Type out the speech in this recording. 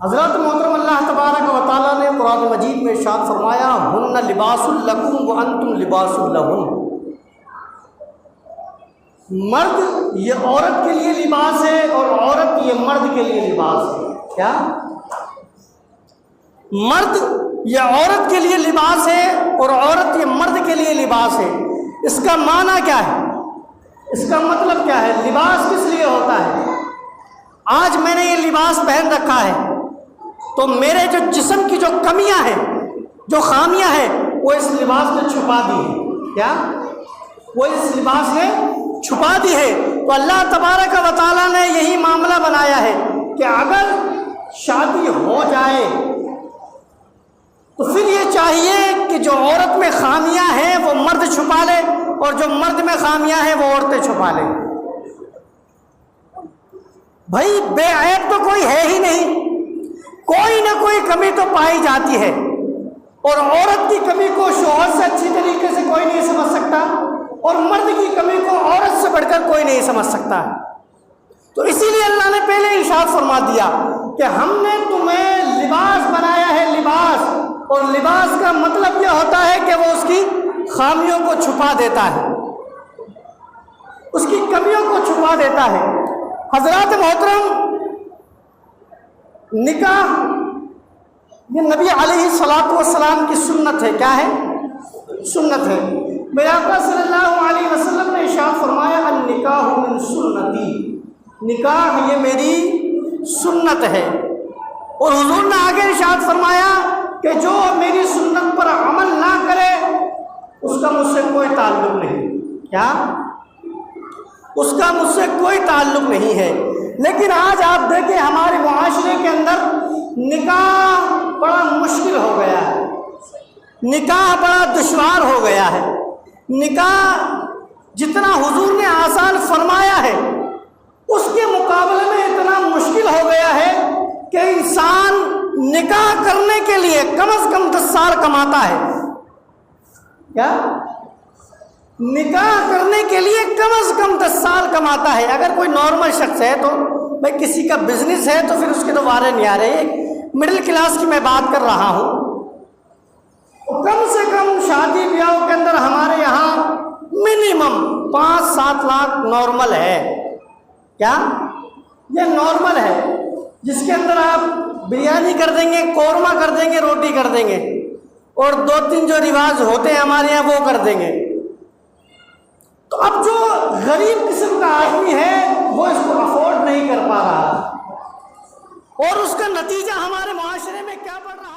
حضرت محترم اللہ تبارک و تعالیٰ نے قرآن مجید میں ارشاد فرمایا ہن لباس لکم وانتم لباس لہن، مرد یہ عورت کے لیے لباس ہے اور عورت یہ مرد کے لیے لباس ہے۔ کیا؟ مرد یہ عورت کے لیے لباس ہے اور عورت یہ مرد کے لیے لباس ہے۔ اس کا معنی کیا ہے؟ اس کا مطلب کیا ہے؟ لباس کس لیے ہوتا ہے؟ آج میں نے یہ لباس پہن رکھا ہے تو میرے جو جسم کی جو کمیاں ہیں، جو خامیاں ہیں، وہ اس لباس نے چھپا دی ہے۔ کیا؟ وہ اس لباس نے چھپا دی ہے۔ تو اللہ تبارک و تعالیٰ نے یہی معاملہ بنایا ہے کہ اگر شادی ہو جائے تو پھر یہ چاہیے کہ جو عورت میں خامیاں ہیں وہ مرد چھپا لے اور جو مرد میں خامیاں ہیں وہ عورتیں چھپا لیں۔ بھائی بے عیب تو کوئی ہے ہی نہیں، کوئی نہ کوئی کمی تو پائی جاتی ہے، اور عورت کی کمی کو شوہر سے اچھی طریقے سے کوئی نہیں سمجھ سکتا اور مرد کی کمی کو عورت سے بڑھ کر کوئی نہیں سمجھ سکتا۔ تو اسی لیے اللہ نے پہلے ارشاد فرما دیا کہ ہم نے تمہیں لباس بنایا ہے، لباس، اور لباس کا مطلب یہ ہوتا ہے کہ وہ اس کی خامیوں کو چھپا دیتا ہے، اس کی کمیوں کو چھپا دیتا ہے۔ حضرات محترم، نکاح یہ نبی علیہ الصلوۃ والسلام کی سنت ہے۔ کیا ہے؟ سنت ہے۔ میرے آقا صلی اللہ علیہ وسلم نے ارشاد فرمایا النکاح من سنتی، نکاح یہ میری سنت ہے۔ اور حضور نے آگے ارشاد فرمایا کہ جو میری سنت پر عمل نہ کرے اس کا مجھ سے کوئی تعلق نہیں۔ کیا؟ اس کا مجھ سے کوئی تعلق نہیں ہے۔ لیکن آج آپ دیکھیں ہمارے معاشرے کے اندر نکاح بڑا مشکل ہو گیا ہے، نکاح بڑا دشوار ہو گیا ہے۔ نکاح جتنا حضور نے آسان فرمایا ہے اس کے مقابلے میں اتنا مشکل ہو گیا ہے کہ انسان نکاح کرنے کے لیے کم از کم 10 سال کماتا ہے۔ کیا؟ نکاح کرنے کے لیے کم از کم 10 سال کماتا ہے۔ اگر کوئی نارمل شخص ہے تو بھائی کسی کا بزنس ہے تو پھر اس کے تو وارے نہیں آ رہے، مڈل کلاس کی میں بات کر رہا ہوں، کم سے کم شادی بیاہوں کے اندر ہمارے یہاں منیمم 5-7 لاکھ نارمل ہے۔ کیا؟ یہ نارمل ہے، جس کے اندر آپ بریانی کر دیں گے، قورمہ کر دیں گے، روٹی کر دیں گے، اور 2-3 جو رواج ہوتے ہیں ہمارے یہاں وہ کر دیں گے۔ تو اب جو غریب قسم کا آدمی ہے وہ اس کو افورڈ نہیں کر پا رہا، اور اس کا نتیجہ ہمارے معاشرے میں کیا پڑ رہا ہے؟